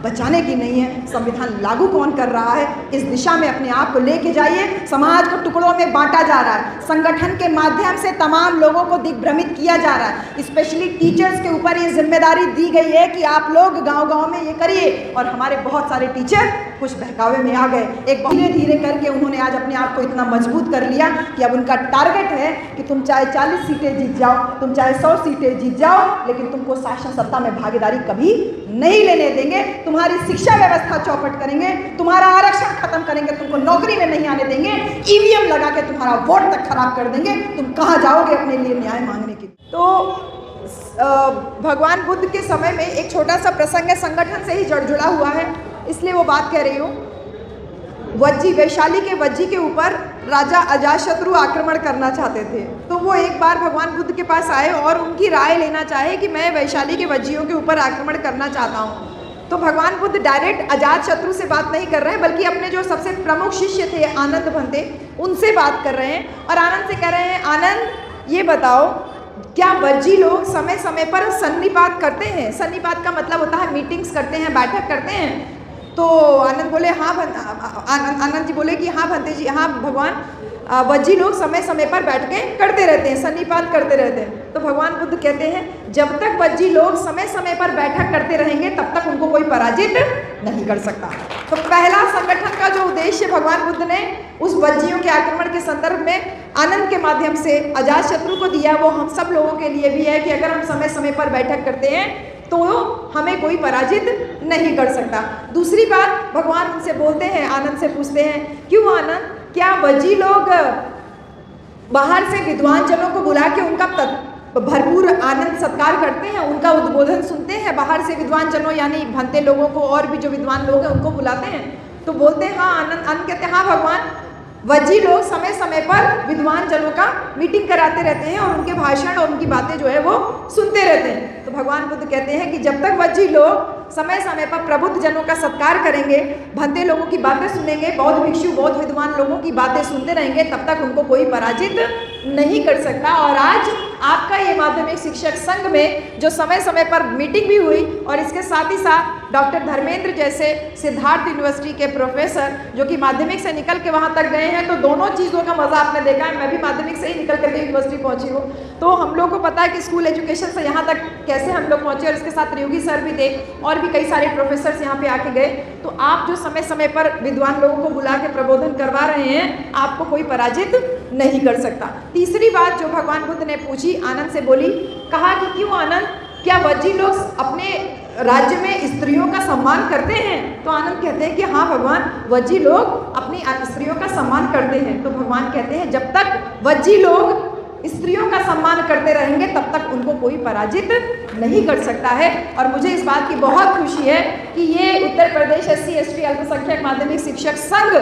बचाने की नहीं है, संविधान लागू कौन कर रहा है, इस दिशा में अपने आप को लेके जाइए। समाज को टुकड़ों में बांटा जा रहा है, संगठन के माध्यम से तमाम लोगों को दिग्भ्रमित किया जा रहा है। स्पेशली टीचर्स के ऊपर ये जिम्मेदारी दी गई है कि आप लोग गांव-गांव में ये करिए, और हमारे बहुत सारे टीचर कुछ बहकावे में आ गए। एक धीरे धीरे करके उन्होंने आज अपने आप को इतना मजबूत कर लिया कि अब उनका टारगेट है कि तुम चाहे 40 सीटें जीत जाओ, तुम चाहे 100 सीटें जीत जाओ, लेकिन तुमको शासन सत्ता में भागीदारी कभी नहीं लेने देंगे। तुम्हारी शिक्षा व्यवस्था चौपट करेंगे, तुम्हारा आरक्षण खत्म करेंगे, तुमको नौकरी में नहीं आने देंगे, ईवीएम लगा के तुम्हारा वोट तक खराब कर देंगे। तुम कहाँ जाओगे अपने लिए न्याय मांगने के? तो भगवान बुद्ध के समय में एक छोटा सा प्रसंग है, संगठन से ही जुड़ा हुआ है, इसलिए वो बात कह रही हूँ। वज्जी, वैशाली के वज्जी के ऊपर राजा अजातशत्रु आक्रमण करना चाहते थे, तो वो एक बार भगवान बुद्ध के पास आए और उनकी राय लेना चाहे कि मैं वैशाली के वज्जियों के ऊपर आक्रमण करना चाहता हूँ। तो भगवान बुद्ध डायरेक्ट अजातशत्रु से बात नहीं कर रहे हैं, बल्कि अपने जो सबसे प्रमुख शिष्य थे आनंद भंते, उनसे बात कर रहे हैं। और आनंद से कह रहे हैं, आनंद ये बताओ, क्या वज्जी लोग समय समय पर सन्निपात करते हैं? सन्निपात का मतलब होता है मीटिंग्स करते हैं, बैठक करते हैं। तो आनंद बोले हाँ, आनंद जी बोले कि हाँ भंते जी, हाँ भगवान, वज्जी लोग समय समय पर बैठ के करते रहते हैं, सन्निपात करते रहते हैं। तो भगवान बुद्ध कहते हैं, जब तक वज्जी लोग समय समय पर बैठक करते रहेंगे तब तक उनको कोई पराजित नहीं कर सकता। तो पहला संगठन का जो उद्देश्य भगवान बुद्ध ने उस वज्जियों के आक्रमण के संदर्भ में आनंद के माध्यम से अजातशत्रु को दिया, वो हम सब लोगों के लिए भी है कि अगर हम समय समय पर बैठक करते हैं तो हमें कोई पराजित नहीं कर सकता। दूसरी बात भगवान उनसे बोलते हैं, आनंद से पूछते हैं, क्यों आनंद, क्या वज्जी लोग बाहर से विद्वान जनों को बुला के उनका भरपूर आनंद सत्कार करते हैं, उनका उद्बोधन सुनते हैं? बाहर से विद्वान जनों यानी भंते लोगों को और भी जो विद्वान लोग हैं उनको बुलाते हैं? तो बोलते हैं हाँ। आनंद कहते हैं, हाँ भगवान, वज्जी लोग समय समय पर विद्वान जनों का मीटिंग कराते रहते हैं और उनके भाषण और उनकी बातें जो है वो सुनते रहते हैं। तो भगवान बुद्ध कहते हैं कि जब तक वज्जी लोग समय समय पर प्रबुद्ध जनों का सत्कार करेंगे, भंते लोगों की बातें सुनेंगे, बौद्ध भिक्षु बौद्ध विद्वान लोगों की बातें सुनते रहेंगे, तब तक उनको कोई पराजित नहीं कर सकता। और आज आपका ये माध्यमिक शिक्षक संघ में जो समय समय पर मीटिंग भी हुई, और इसके साथ ही साथ डॉक्टर धर्मेंद्र जैसे सिद्धार्थ यूनिवर्सिटी के प्रोफेसर जो कि माध्यमिक से निकल के वहाँ तक गए हैं, तो दोनों चीज़ों का मज़ा आपने देखा है। मैं भी माध्यमिक से ही निकल करके यूनिवर्सिटी पहुँची हूँ, तो हम लोग को पता है कि स्कूल एजुकेशन से यहाँ तक कैसे हम लोग पहुँचे। और इसके साथ योगी सर भी थे और भी कई सारे प्रोफेसर्स यहाँ पे आके गए। तो आप जो समय समय पर विद्वान लोगों को बुला के प्रबोधन करवा रहे हैं, आपको कोई पराजित नहीं कर सकता। तीसरी बात जो भगवान बुद्ध ने पूछी, आनंद से बोली, कहा कि क्यों आनंद, क्या वज्जी लोग अपने राज्य में स्त्रियों का सम्मान करते हैं? तो आनंद कहते हैं कि हाँ भगवान, वज्जी लोग अपनी स्त्रियों का सम्मान करते हैं। तो भगवान कहते हैं, जब तक वज्जी लोग स्त्रियों का सम्मान करते रहेंगे तब तक उनको कोई पराजित नहीं कर सकता है। और मुझे इस बात की बहुत खुशी है कि ये उत्तर प्रदेश SC ST अल्पसंख्यक माध्यमिक शिक्षक संघ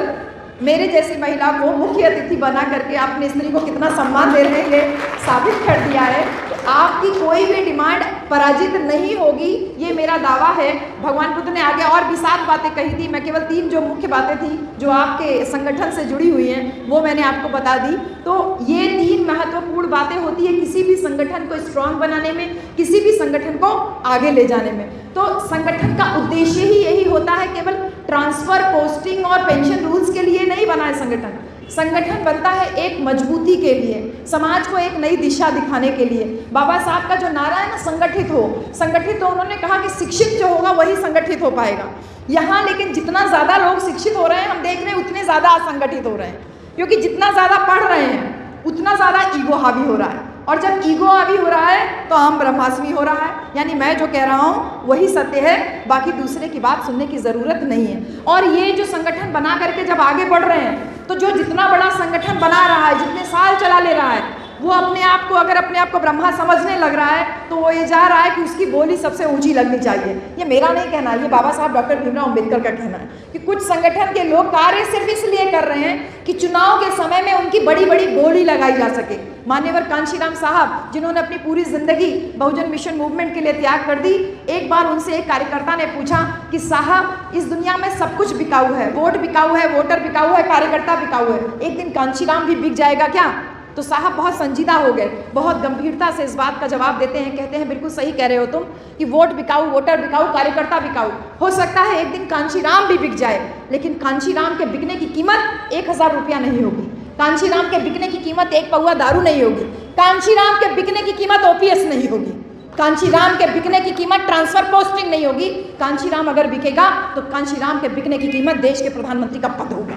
मेरे जैसी महिला को मुख्य अतिथि बना करके अपनी स्त्री को कितना सम्मान दे रहे हैं, ये साबित कर दिया है। आपकी कोई भी डिमांड पराजित नहीं होगी, ये मेरा दावा है। भगवान बुद्ध ने आगे और भी 7 बातें कही थी, मैं केवल 3 जो मुख्य बातें थी जो आपके संगठन से जुड़ी हुई हैं वो मैंने आपको बता दी। तो ये 3 महत्वपूर्ण बातें होती है किसी भी संगठन को स्ट्रांग बनाने में, किसी भी संगठन को आगे ले जाने में। तो संगठन का उद्देश्य ही यही होता है, केवल ट्रांसफर, पोस्टिंग और पेंशन रूल्स के लिए नहीं बना है संगठन। संगठन बनता है एक मजबूती के लिए, समाज को एक नई दिशा दिखाने के लिए। बाबा साहब का जो नारा है ना, संगठित हो, संगठित हो, उन्होंने कहा कि शिक्षित जो होगा वही संगठित हो पाएगा। यहाँ लेकिन जितना ज़्यादा लोग शिक्षित हो रहे हैं, हम देख रहे हैं उतने ज़्यादा असंगठित हो रहे हैं, क्योंकि जितना ज़्यादा पढ़ रहे हैं उतना ज़्यादा ईगो हावी हो रहा है। और जब ईगो हावी हो रहा है तो हम ब्रह्मास्मि हो रहा है, यानी मैं जो कह रहा हूँ वही सत्य है, बाकी दूसरे की बात सुनने की ज़रूरत नहीं है। और ये जो संगठन बना करके जब आगे बढ़ रहे हैं, तो जो जितना बड़ा संगठन बना रहा है, जितने साल चला ले रहा है, वो अपने आप को अगर अपने आप को ब्रह्मा समझने लग रहा है तो वो ये जा रहा है कि उसकी बोली सबसे ऊंची लगनी चाहिए। ये मेरा नहीं कहना, ये बाबा साहब डॉक्टर भीमराव अंबेडकर का कहना है कि कुछ संगठन के लोग कार्य सिर्फ इसलिए कर रहे हैं कि चुनाव के समय में उनकी बड़ी बड़ी बोली लगाई जा सके। मान्यवर कांशीराम साहब, जिन्होंने अपनी पूरी जिंदगी बहुजन मिशन मूवमेंट के लिए त्याग कर दी, एक बार उनसे एक कार्यकर्ता ने पूछा कि साहब, इस दुनिया में सब कुछ बिकाऊ है, वोट बिकाऊ है, वोटर बिकाऊ है, कार्यकर्ता बिकाऊ है, एक दिन कांशीराम भी बिक जाएगा क्या? तो साहब बहुत संजीदा हो गए, बहुत गंभीरता से इस बात का जवाब देते हैं, कहते हैं बिल्कुल सही कह रहे हो तुम कि वोट बिकाऊ, वोटर बिकाऊ, कार्यकर्ता बिकाऊ। हो सकता है एक दिन कांशीराम भी बिक जाए, लेकिन कांशीराम के बिकने की कीमत 1000 रुपया नहीं होगी, कांशीराम के बिकने की कीमत 1 पौवा दारू नहीं होगी, कांशीराम के बिकने की कीमत ओपीएस नहीं होगी, कांशीराम के बिकने की कीमत ट्रांसफर पोस्टिंग नहीं होगी। कांशीराम अगर बिकेगा तो कांशीराम के बिकने की कीमत देश के प्रधानमंत्री का पद होगा।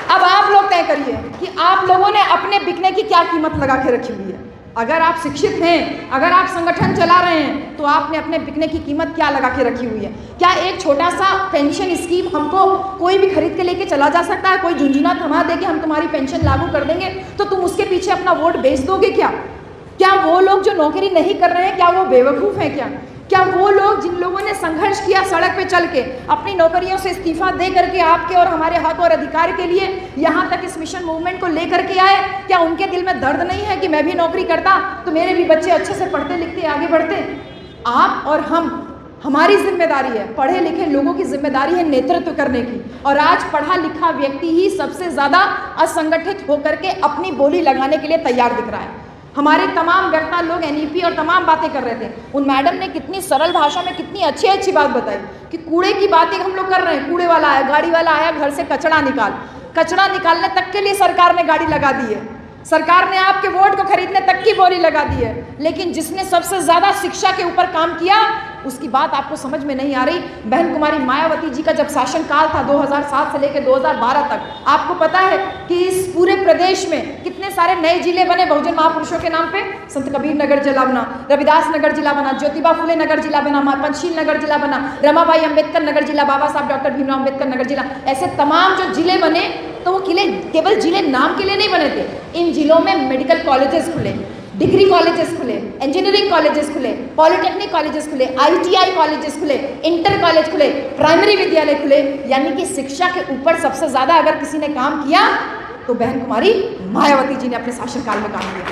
अब आप लोग तय करिए कि आप लोगों ने अपने बिकने की क्या कीमत लगा के रखी हुई है। अगर आप शिक्षित हैं, अगर आप संगठन चला रहे हैं, तो आपने अपने बिकने की कीमत क्या लगा के रखी हुई है। क्या एक छोटा सा पेंशन स्कीम हमको कोई भी खरीद के लेके चला जा सकता है? कोई झुंझुना थमा दे कि हम तुम्हारी पेंशन लागू कर देंगे तो तुम उसके पीछे अपना वोट बेच दोगे क्या? क्या वो लोग जो नौकरी नहीं कर रहे हैं, क्या वो बेवकूफ़ हैं क्या? क्या वो लोग जिन लोगों ने संघर्ष किया सड़क पे चल के, अपनी नौकरियों से इस्तीफा दे करके आपके और हमारे हक और अधिकार के लिए यहाँ तक इस मिशन मूवमेंट को लेकर के आए, क्या उनके दिल में दर्द नहीं है कि मैं भी नौकरी करता तो मेरे भी बच्चे अच्छे से पढ़ते लिखते आगे बढ़ते? आप और हमारी जिम्मेदारी है, पढ़े लिखे लोगों की जिम्मेदारी है नेतृत्व करने की। और आज पढ़ा लिखा व्यक्ति ही सबसे ज़्यादा असंगठित होकर के अपनी बोली लगाने के लिए तैयार दिख रहा है। हमारे तमाम वक्ता लोग एनईपी और तमाम बातें कर रहे थे, उन मैडम ने कितनी सरल भाषा में कितनी अच्छी अच्छी बात बताई कि कूड़े की बातें हम लोग कर रहे हैं। कूड़े वाला आया, गाड़ी वाला आया, घर से कचरा निकालने तक के लिए सरकार ने गाड़ी लगा दी है, सरकार ने आपके वोट को खरीदने तक की बोली लगा दी है। लेकिन जिसने सबसे ज़्यादा शिक्षा के ऊपर काम किया उसकी बात आपको समझ में नहीं आ रही। बहन कुमारी मायावती जी का जब शासनकाल था 2007 से लेकर 2012 तक, आपको पता है कि इस पूरे प्रदेश में कितने सारे नए जिले बने बहुजन महापुरुषों के नाम पे। संत कबीर नगर जिला बना, रविदास नगर जिला बना, ज्योतिबा फुले नगर जिला बना, पंचशील नगर जिला बना, रमाबाई अंबेडकर नगर जिला, बाबा साहब डॉक्टर भीमराव अंबेडकर नगर जिला। ऐसे तमाम जो जिले बने तो वो किले केवल जिले नाम के लिए नहीं बने थे। इन जिलों में मेडिकल कॉलेजेस खुले, डिग्री कॉलेजेस खुले, इंजीनियरिंग कॉलेजेस खुले, पॉलिटेक्निक कॉलेजेस खुले, आईटीआई कॉलेजेस खुले, इंटर कॉलेज खुले, प्राइमरी विद्यालय खुले। यानी कि शिक्षा के ऊपर सबसे ज़्यादा अगर किसी ने काम किया तो बहन कुमारी मायावती जी ने अपने शासनकाल में काम किया।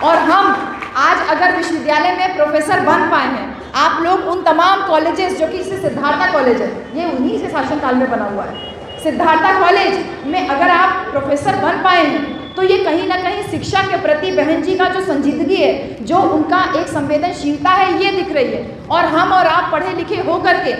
और हम आज अगर विश्वविद्यालय में प्रोफेसर बन पाए हैं, आप लोग उन तमाम कॉलेजेस जो कि इससे सिद्धार्था कॉलेज है, ये उन्हीं से शासनकाल में बना हुआ है। सिद्धार्था कॉलेज में अगर आप प्रोफेसर बन पाए हैं तो ये कहीं ना कहीं शिक्षा के प्रति बहन जी का जो संजीदगी है, जो उनका एक संवेदनशीलता है, ये दिख रही है। और हम और आप पढ़े लिखे हो करके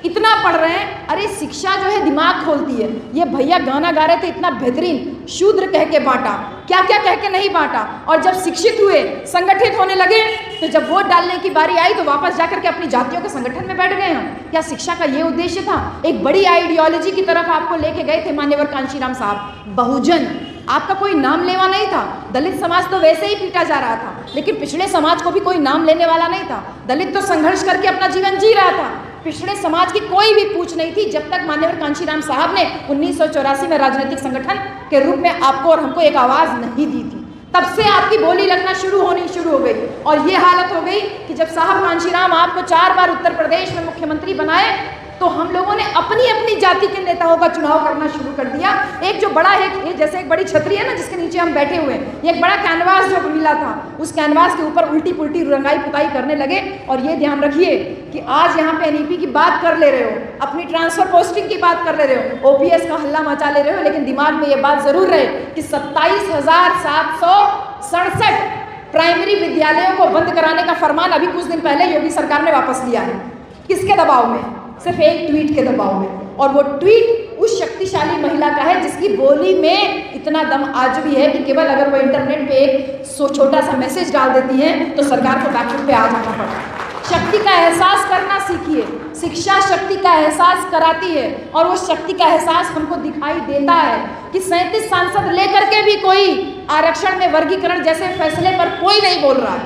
इतना पढ़ रहे हैं, अरे शिक्षा जो है दिमाग खोलती है। ये भैया गाना गा रहे थे इतना बेहतरीन, शूद्र कह के बांटा, क्या क्या कह के नहीं बांटा। और जब शिक्षित हुए, संगठित होने लगे, तो जब वोट डालने की बारी आई तो वापस जाकर के अपनी जातियों के संगठन में बैठ गए हम। क्या शिक्षा का ये उद्देश्य था? एक बड़ी आइडियोलॉजी की तरफ आपको लेके गए थे मान्यवर कांशीराम साहब। बहुजन आपका कोई नाम लेवा नहीं था। दलित समाज तो वैसे ही पीटा जा रहा था, लेकिन पिछड़े समाज को भी कोई नाम लेने वाला नहीं था। दलित तो संघर्ष करके अपना जीवन जी रहा था, पिछड़े समाज की कोई भी पूछ नहीं थी, जब तक माननीय कांशीराम साहब ने 1984 में राजनीतिक संगठन के रूप में आपको और हमको एक आवाज़ नहीं दी थी। तब से आपकी बोली लगना शुरू हो गई। और ये हालत हो गई कि जब साहब कांशीराम आपको 4 बार उत्तर प्रदेश में मुख्यमंत्री बनाए तो हम लोगों ने अपनी अपनी जाति के नेताओं का चुनाव करना शुरू कर दिया। एक जो बड़ा एक जैसे एक बड़ी छतरी है ना जिसके नीचे हम बैठे हुए हैं, ये एक बड़ा कैनवास जो मिला था, उस कैनवास के ऊपर उल्टी पुल्टी रंगाई पुताई करने लगे। और ये ध्यान रखिए कि आज यहाँ पे एनईपी की बात कर ले रहे हो, अपनी ट्रांसफर पोस्टिंग की बात कर ले रहे हो, ओपीएस का हल्ला मचा ले रहे हो, लेकिन दिमाग में ये बात जरूर रहे कि 27,767 प्राइमरी विद्यालयों को बंद कराने का फरमान अभी कुछ दिन पहले योगी सरकार ने वापस लिया है। किसके दबाव में? सिर्फ एक ट्वीट के दबाव में। और वो ट्वीट उस शक्तिशाली महिला का है जिसकी बोली में इतना दम आज भी है कि केवल अगर वो इंटरनेट पे एक छोटा सा मैसेज डाल देती है तो सरकार को बैकफुट पे आ जाना पड़ता। शक्ति का एहसास करना सीखिए। शिक्षा शक्ति का एहसास कराती है और वो शक्ति का एहसास हमको दिखाई देता है कि 37 सांसद लेकर के भी कोई आरक्षण में वर्गीकरण जैसे फैसले पर कोई नहीं बोल रहा है।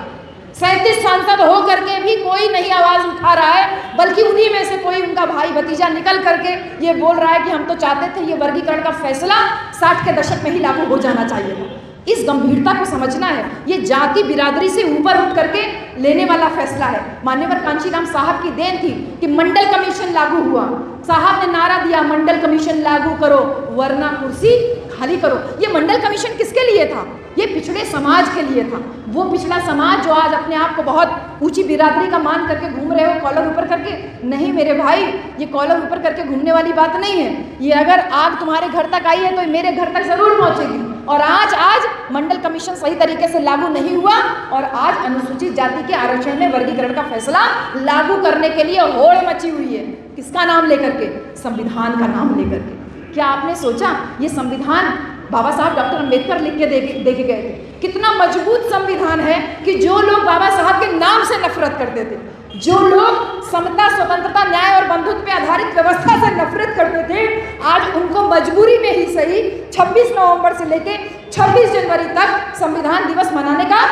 37 सांसद हो करके भी कोई नहीं आवाज़ उठा रहा है, बल्कि उन्हीं में से कोई उनका भाई भतीजा निकल करके ये बोल रहा है कि हम तो चाहते थे ये वर्गीकरण का फैसला 60 के दशक में ही लागू हो जाना चाहिए था। इस गंभीरता को समझना है। ये जाति बिरादरी से ऊपर उठ करके लेने वाला फैसला है। मान्यवर कांशीराम साहब की देन थी कि मंडल कमीशन लागू हुआ। साहब ने नारा दिया, मंडल कमीशन लागू करो वरना कुर्सी खाली करो। ये मंडल कमीशन किसके लिए था? ये पिछड़े समाज के लिए था। वो पिछड़ा समाज जो आज अपने आप को बहुत ऊंची बिरादरी का मान करके घूम रहे हो कॉलर ऊपर करके। नहीं मेरे भाई, ये कॉलर ऊपर करके घूमने वाली बात नहीं है। ये अगर आग तुम्हारे घर तक आई है तो मेरे घर तक जरूर पहुंचेगी। और आज मंडल कमीशन सही तरीके से लागू नहीं हुआ और आज अनुसूचित जाति के आरक्षण में वर्गीकरण का फैसला लागू करने के लिए होड़ मची हुई है। किसका नाम लेकर के? संविधान का नाम लेकर के। क्या आपने सोचा ये संविधान बाबा साहब डॉक्टर अंबेडकर लिख के देके गए थे? कितना मजबूत संविधान है कि जो लोग बाबा साहब के नाम से नफरत करते थे, जो लोग समता, स्वतंत्रता, न्याय और बंधुत्व पे आधारित व्यवस्था से नफरत करते थे, आज उनको मजबूरी में ही सही 26 नवंबर से लेके 26 जनवरी तक संविधान दिवस मनाने का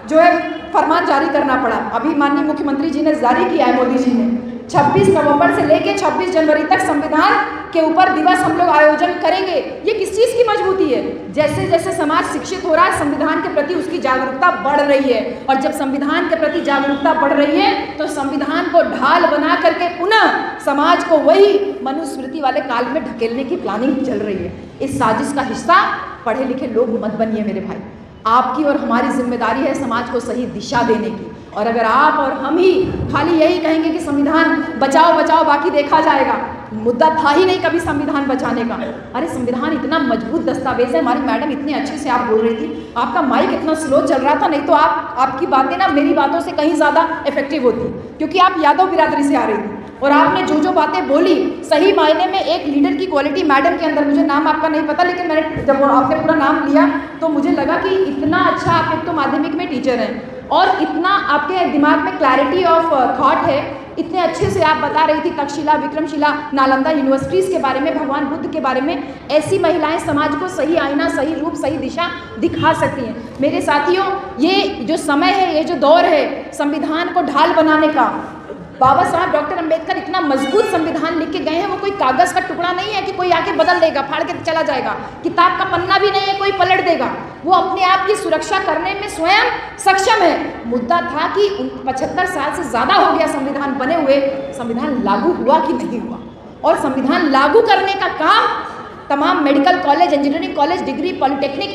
जो है फरमान जारी करना पड़ा। अभी माननीय मुख्यमंत्री जी ने जारी किया है, मोदी जी ने 26 नवंबर से लेके 26 जनवरी तक संविधान के ऊपर दिवस हम लोग आयोजन करेंगे। ये किस चीज़ की मजबूती है? जैसे जैसे समाज शिक्षित हो रहा है, संविधान के प्रति उसकी जागरूकता बढ़ रही है, और जब संविधान के प्रति जागरूकता बढ़ रही है तो संविधान को ढाल बना करके पुनः समाज को वही मनुस्मृति वाले काल में ढकेलने की प्लानिंग चल रही है। इस साजिश का हिस्सा पढ़े लिखे लोग मत बनिए मेरे भाई। आपकी और हमारी जिम्मेदारी है समाज को सही दिशा देने की। और अगर आप और हम ही खाली यही कहेंगे कि संविधान बचाओ बचाओ बाकी देखा जाएगा, मुद्दा था ही नहीं कभी संविधान बचाने का। अरे संविधान इतना मजबूत दस्तावेज है। हमारी मैडम इतने अच्छे से आप बोल रही थी, आपका माइक इतना स्लो चल रहा था, नहीं तो आपकी बातें ना मेरी बातों से कहीं ज़्यादा इफेक्टिव होती, क्योंकि आप यादव बिरादरी से आ रही थी और आपने जो बातें बोली सही मायने में एक लीडर की क्वालिटी मैडम के अंदर, मुझे नाम आपका नहीं पता, लेकिन मैंने जब आपने पूरा नाम लिया तो मुझे लगा कि इतना अच्छा, आप एक तो माध्यमिक में टीचर हैं और इतना आपके दिमाग में क्लैरिटी ऑफ थॉट है, इतने अच्छे से आप बता रही थी तक्षशिला, विक्रमशिला, नालंदा यूनिवर्सिटीज़ के बारे में, भगवान बुद्ध के बारे में। ऐसी महिलाएं समाज को सही आईना, सही रूप, सही दिशा दिखा सकती हैं। मेरे साथियों, ये जो समय है, ये जो दौर है संविधान को ढाल बनाने का, बाबा साहब डॉक्टर अंबेडकर इतना मजबूत संविधान लिख के गए हैं, वो कोई कागज़ का टुकड़ा नहीं है कि कोई आके बदल देगा, फाड़ के चला जाएगा। किताब का पन्ना भी नहीं है कोई पलट देगा। वो अपने आप की सुरक्षा करने में स्वयं सक्षम है। मुद्दा था कि 75 साल से ज़्यादा हो गया संविधान बने हुए, संविधान लागू हुआ कि नहीं हुआ। और संविधान लागू करने का काम तमाम medical college, engineering college, degree, polytechnic,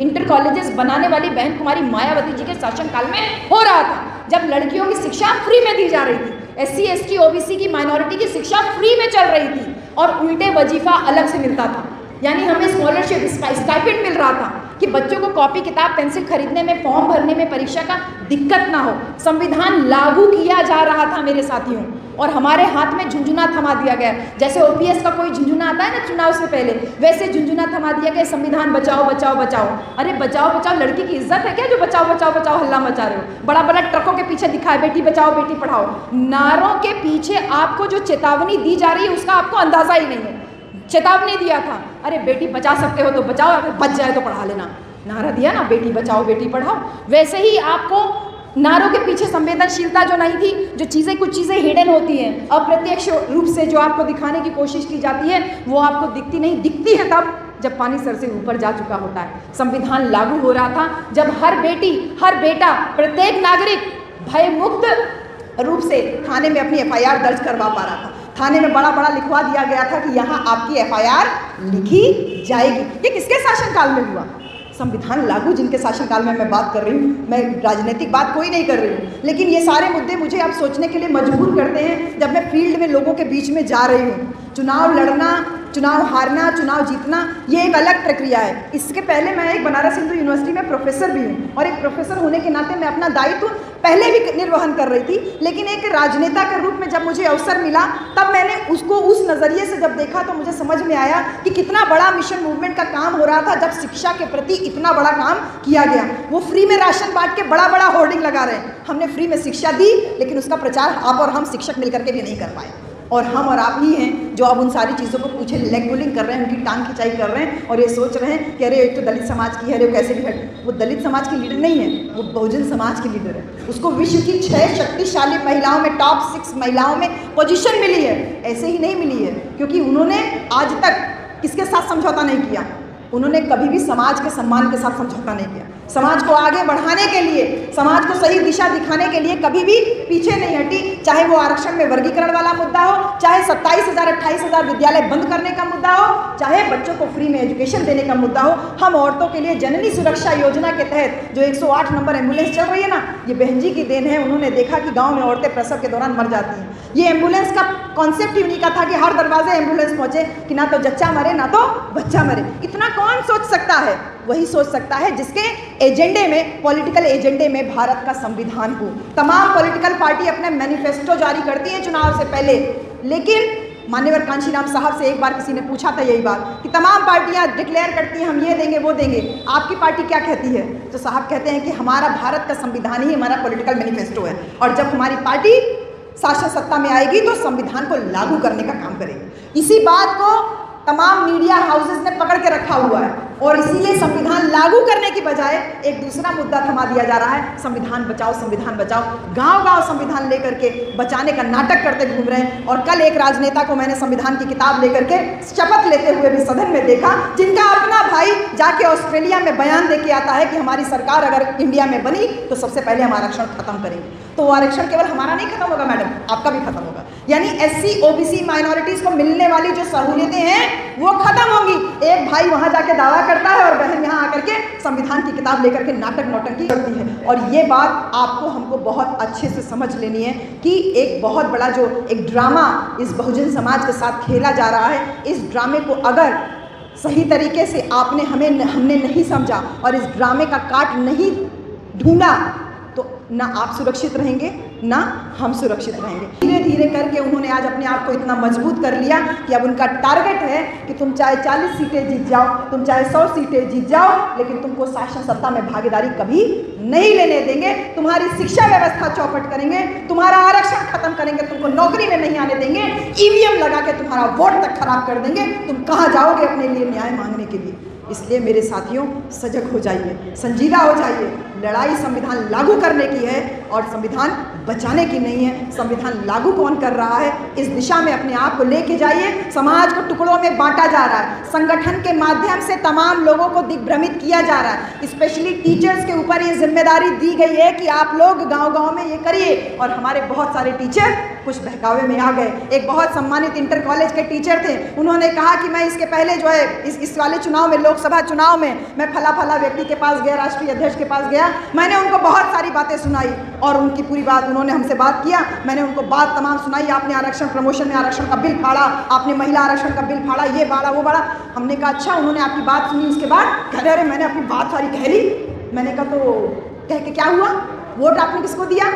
inter colleges बनाने वाली बहन कुमारी मायावती जी के शासनकाल में हो रहा था, जब लड़कियों की शिक्षा फ्री में दी जा रही थी, SC, ST, OBC की माइनॉरिटी की शिक्षा फ्री में चल रही थी और उल्टे वजीफा अलग से मिलता था। यानी हमें स्कॉलरशिप, स्टाइपेंड मिल रहा था कि बच्चों को कॉपी, किताब, पेंसिल खरीदने में, फॉर्म भरने में, परीक्षा का दिक्कत ना हो। संविधान लागू किया जा रहा था मेरे साथियों, और हमारे हाथ में झुंझुना थमा दिया गया। जैसे OPS का कोई झुंझुना आता है ना चुनाव से पहले, वैसे झुंझुना थमा दिया गया, संविधान बचाओ बचाओ बचाओ। अरे बचाओ बचाओ, लड़की की इज्जत है क्या जो बचाओ बचाओ बचाओ हल्ला मचा रहे हो? बड़ा बड़ा ट्रकों के पीछे दिखाए बेटी बचाओ बेटी पढ़ाओ, नारों के पीछे आपको जो चेतावनी दी जा रही है उसका आपको अंदाजा ही नहीं है। चेतावनी दिया था, अरे बेटी बचा सकते हो तो बचाओ, अगर बच जाए तो पढ़ा लेना, नारा दिया ना, बेटी बचाओ बेटी पढ़ाओ। वैसे ही आपको नारों के पीछे संवेदनशीलता जो नहीं थी, जो चीज़ें, कुछ चीज़ें हिडन होती हैं, अप्रत्यक्ष रूप से जो आपको दिखाने की कोशिश की जाती है, वो आपको दिखती नहीं, दिखती है तब जब पानी सर से ऊपर जा चुका होता है। संविधान लागू हो रहा था जब हर बेटी, हर बेटा, प्रत्येक नागरिक भय मुक्त रूप से थाने में अपनी FIR दर्ज करवा पा रहा था। थाने में बड़ा बड़ा लिखवा दिया गया था कि यहाँ आपकी FIR लिखी जाएगी। ये किसके शासनकाल में हुआ? संविधान लागू जिनके शासनकाल में मैं बात कर रही हूँ। मैं राजनीतिक बात कोई नहीं कर रही हूँ, लेकिन ये सारे मुद्दे मुझे अब सोचने के लिए मजबूर करते हैं जब मैं फील्ड में लोगों के बीच में जा रही हूँ। चुनाव लड़ना, चुनाव हारना, चुनाव जीतना, ये एक अलग प्रक्रिया है। इसके पहले मैं एक बनारस हिंदू यूनिवर्सिटी में प्रोफेसर भी हूँ, और एक प्रोफेसर होने के नाते मैं अपना दायित्व पहले भी निर्वहन कर रही थी, लेकिन एक राजनेता के रूप में जब मुझे अवसर मिला तब मैंने उसको उस नज़रिए से जब देखा तो मुझे समझ में आया कि कितना बड़ा मिशन मूवमेंट का काम हो रहा था जब शिक्षा के प्रति इतना बड़ा काम किया गया। वो फ्री में राशन बांट के बड़ा बड़ा होर्डिंग लगा रहे हैं। हमने फ्री में शिक्षा दी, लेकिन उसका प्रचार आप और हम शिक्षक मिलकर के भी नहीं कर पाए। और हम और आप ही हैं जो अब उन सारी चीज़ों को पीछे लेग पुलिंग कर रहे हैं, उनकी टांग खिंचाई कर रहे हैं और ये सोच रहे हैं कि अरे एक तो दलित समाज की है, अरे कैसे भी हट। वो दलित समाज की लीडर नहीं है, वो बहुजन समाज की लीडर है। उसको विश्व की 6 शक्तिशाली महिलाओं में, टॉप 6 महिलाओं में पोजीशन मिली है। ऐसे ही नहीं मिली है क्योंकि उन्होंने आज तक किसके साथ समझौता नहीं किया। उन्होंने कभी भी समाज के सम्मान के साथ समझौता नहीं किया। समाज को आगे बढ़ाने के लिए, समाज को सही दिशा दिखाने के लिए कभी भी पीछे नहीं हटी। चाहे वो आरक्षण में वर्गीकरण वाला मुद्दा हो, चाहे 27,000 28,000 विद्यालय बंद करने का मुद्दा हो, चाहे बच्चों को फ्री में एजुकेशन देने का मुद्दा हो। हम औरतों के लिए जननी सुरक्षा योजना के तहत जो 108 नंबर एम्बुलेंस चल रही है ना, ये बहन जी की देन है। उन्होंने देखा कि गाँव में औरतें प्रसव के दौरान मर जाती हैं, ये एम्बुलेंस का कॉन्सेप्ट ही उन्हीं का था कि हर दरवाजे एम्बुलेंस पहुंचे, कि ना तो जच्चा मरे ना तो बच्चा मरे। इतना कौन सोच सकता है? वही सोच सकता है जिसके एजेंडे में, पॉलिटिकल एजेंडे में भारत का संविधान हो। तमाम पॉलिटिकल पार्टी अपने मैनिफेस्टो जारी करती है चुनाव से पहले, लेकिन मान्यवर कांशीराम साहब से एक बार किसी ने पूछा था यही बात कि तमाम पार्टियां डिक्लेयर करती हैं हम ये देंगे वो देंगे, आपकी पार्टी क्या कहती है? तो साहब कहते हैं कि हमारा भारत का संविधान ही हमारा पॉलिटिकल मैनिफेस्टो है, और जब हमारी पार्टी शासन सत्ता में आएगी तो संविधान को लागू करने का काम करेगी। इसी बात को तमाम मीडिया हाउसेस ने पकड़ के रखा हुआ है, और इसीलिए संविधान लागू करने की बजाय एक दूसरा मुद्दा थमा दिया जा रहा है, संविधान बचाओ संविधान बचाओ। गांव-गांव संविधान लेकर के बचाने का नाटक करते घूम रहे हैं। और कल एक राजनेता को मैंने संविधान की किताब लेकर के शपथ लेते हुए भी सदन में देखा, जिनका अपना भाई जाके ऑस्ट्रेलिया में बयान दे के आता है कि हमारी सरकार अगर इंडिया में बनी तो सबसे पहले हम आरक्षण खत्म करेंगे। तो वो आरक्षण केवल हमारा नहीं खत्म होगा मैडम, आपका भी खत्म होगा। यानी SC OBC माइनॉरिटीज को मिलने वाली जो सहूलियतें हैं वो खत्म होंगी। एक भाई वहां जाके दावा करता है और बहन यहाँ आकर के संविधान की किताब लेकर के नाटक नौटंकी करती है। और ये बात आपको हमको बहुत अच्छे से समझ लेनी है कि एक बहुत बड़ा जो एक ड्रामा इस बहुजन समाज के साथ खेला जा रहा है, इस ड्रामे को अगर सही तरीके से हमने नहीं समझा और इस ड्रामे का काट नहीं ढूंढा तो ना आप सुरक्षित रहेंगे ना हम सुरक्षित रहेंगे। धीरे धीरे करके उन्होंने आज अपने आप को इतना मजबूत कर लिया कि अब उनका टारगेट है कि तुम चाहे 40 सीटें जीत जाओ, तुम चाहे 100 सीटें जीत जाओ, लेकिन तुमको शासन सत्ता में भागीदारी कभी नहीं लेने देंगे। तुम्हारी शिक्षा व्यवस्था चौपट करेंगे, तुम्हारा आरक्षण खत्म करेंगे, तुमको नौकरी में नहीं आने देंगे, EVM लगा के तुम्हारा वोट तक खराब कर देंगे। तुम कहाँ जाओगे अपने लिए न्याय मांगने के लिए? इसलिए मेरे साथियों, सजग हो जाइए, संजीदा हो जाइए। लड़ाई संविधान लागू करने की है और संविधान बचाने की नहीं है। संविधान लागू कौन कर रहा है, इस दिशा में अपने आप को लेके जाइए। समाज को टुकड़ों में बांटा जा रहा है, संगठन के माध्यम से तमाम लोगों को दिग्भ्रमित किया जा रहा है। स्पेशली टीचर्स के ऊपर ये जिम्मेदारी दी गई है कि आप लोग गांव-गांव में ये करिए, और हमारे बहुत सारे टीचर कुछ बहकावे में आ गए। एक बहुत सम्मानित इंटर कॉलेज के टीचर थे, उन्होंने कहा कि मैं इसके पहले जो है इस वाले चुनाव में, लोकसभा चुनाव में, मैं फला व्यक्ति के पास गया, राष्ट्रीय अध्यक्ष के पास गया, मैंने उनको बहुत सारी बातें सुनाई और उनकी पूरी बात, उन्होंने हमसे बात किया, मैंने उनको बात तमाम सुनाई। आपने आरक्षण प्रमोशन में आरक्षण का बिल फाड़ा, आपने महिला आरक्षण का बिल फाड़ा, ये फाड़ा वो फाड़ा। हमने कहा अच्छा, उन्होंने आपकी बात सुनी, उसके बाद कह रहे अरे मैंने अपनी बात सारी कह ली। मैंने कहा तो कह के क्या हुआ, वोट आपने किसको दिया?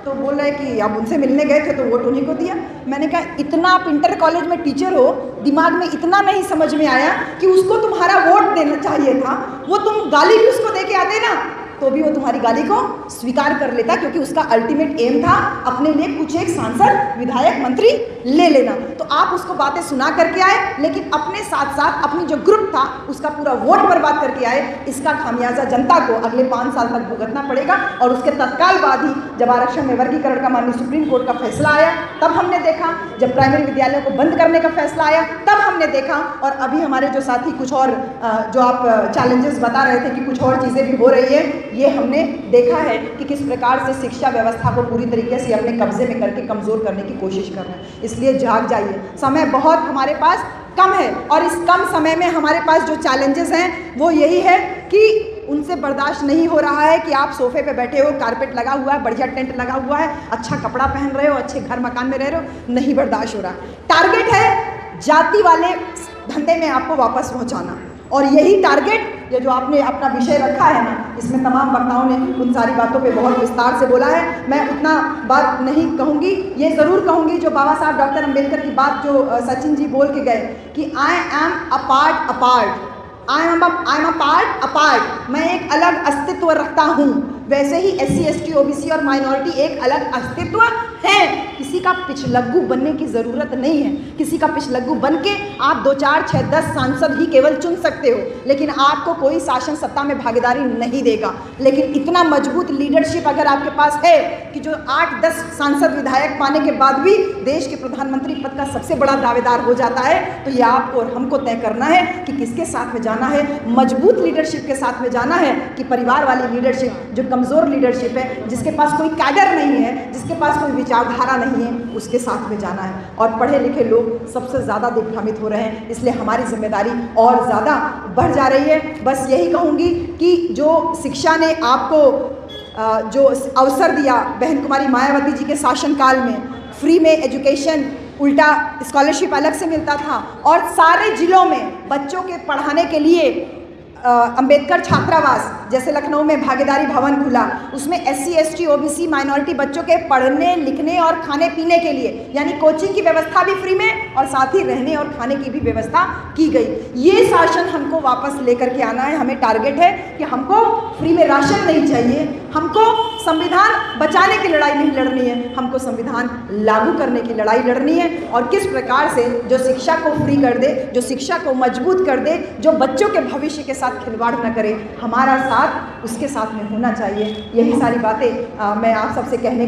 तो बोल रहे कि आप उनसे मिलने गए थे तो वोट उन्हीं को दिया। मैंने कहा इतना आप इंटर कॉलेज में टीचर हो, दिमाग में इतना नहीं समझ में आया कि उसको तुम्हारा वोट देना चाहिए था, वो तुम गाली भी उसको दे के आते ना तो भी वो तुम्हारी गाली को स्वीकार कर लेता, क्योंकि उसका अल्टीमेट एम था अपने लिए कुछ एक सांसद, विधायक, मंत्री ले लेना। तो आप उसको बातें सुना करके आए, लेकिन अपने साथ साथ अपनी जो ग्रुप था उसका पूरा वोट बर्बाद करके आए। इसका खामियाजा जनता को अगले 5 साल तक भुगतना पड़ेगा। और उसके तत्काल बाद ही जब आरक्षण में वर्गीकरण का माननीय सुप्रीम कोर्ट का फैसला आया तब हमने देखा, जब प्राइमरी विद्यालयों को बंद करने का फैसला आया तब हमने देखा, और अभी हमारे जो साथी कुछ और जो आप चैलेंजेस बता रहे थे कि कुछ और चीज़ें भी हो रही है, ये हमने देखा है कि किस प्रकार से शिक्षा व्यवस्था को पूरी तरीके से अपने कब्जे में करके कमज़ोर करने की कोशिश कर रहे हैं। इसलिए जाग जाइए, समय बहुत हमारे पास कम है, और इस कम समय में हमारे पास जो चैलेंजेस हैं वो यही है कि उनसे बर्दाश्त नहीं हो रहा है कि आप सोफे पे बैठे हो, कारपेट लगा हुआ है, बढ़िया टेंट लगा हुआ है, अच्छा कपड़ा पहन रहे हो, अच्छे घर मकान में रह रहे हो, नहीं बर्दाश्त हो रहा। टारगेट है जाति वाले धंधे में आपको वापस पहुंचाना, और यही टारगेट ये जो आपने अपना विषय रखा है ना, इसमें तमाम वक्ताओं ने उन सारी बातों पे बहुत विस्तार से बोला है। मैं उतना बात नहीं कहूँगी, ये ज़रूर कहूँगी जो बाबा साहब डॉक्टर अम्बेडकर की बात जो सचिन जी बोल के गए कि I am a part apart, मैं एक अलग अस्तित्व रखता हूँ। वैसे ही SC ST OBC और माइनॉरिटी एक अलग अस्तित्व है। किसी का पिछलग्गू बनने की ज़रूरत नहीं है। किसी का पिछलग्गू बन के आप 2, 4, 6, 10 सांसद ही केवल चुन सकते हो, लेकिन आपको कोई शासन सत्ता में भागीदारी नहीं देगा। लेकिन इतना मजबूत लीडरशिप अगर आपके पास है कि जो 8-10 सांसद विधायक पाने के बाद भी देश के प्रधानमंत्री पद का सबसे बड़ा दावेदार हो जाता है, तो ये आपको और हमको तय करना है कि किसके साथ में जाना है। मजबूत लीडरशिप के साथ में जाना है कि परिवार वाली लीडरशिप, जो कमज़ोर लीडरशिप है, जिसके पास कोई कैडर नहीं है, जिसके पास कोई विचारधारा नहीं है, उसके साथ में जाना है। और पढ़े लिखे लोग सबसे ज़्यादा दिग्भ्रमित हो रहे हैं, इसलिए हमारी जिम्मेदारी और ज़्यादा बढ़ जा रही है। बस यही कहूँगी कि जो शिक्षा ने आपको जो अवसर दिया बहन कुमारी मायावती जी के शासनकाल में, फ्री में एजुकेशन, उल्टा स्कॉलरशिप अलग से मिलता था, और सारे ज़िलों में बच्चों के पढ़ाने के लिए अंबेडकर छात्रावास, जैसे लखनऊ में भागीदारी भवन खुला, उसमें SC ST OBC माइनॉरिटी बच्चों के पढ़ने लिखने और खाने पीने के लिए यानी कोचिंग की व्यवस्था भी फ्री में और साथ ही रहने और खाने की भी व्यवस्था की गई। ये शासन हमको वापस लेकर के आना है। हमें टारगेट है कि हमको फ्री में राशन नहीं चाहिए, हमको संविधान बचाने की लड़ाई नहीं लड़नी है, हमको संविधान लागू करने की लड़ाई लड़नी है। और किस प्रकार से जो शिक्षा को फ्री कर दे, जो शिक्षा को मजबूत कर दे, जो बच्चों के भविष्य के साथ खिलवाड़ न करे, हमारा साथ उसके साथ में होना चाहिए। यही सारी बातें मैं आप सबसे कहने के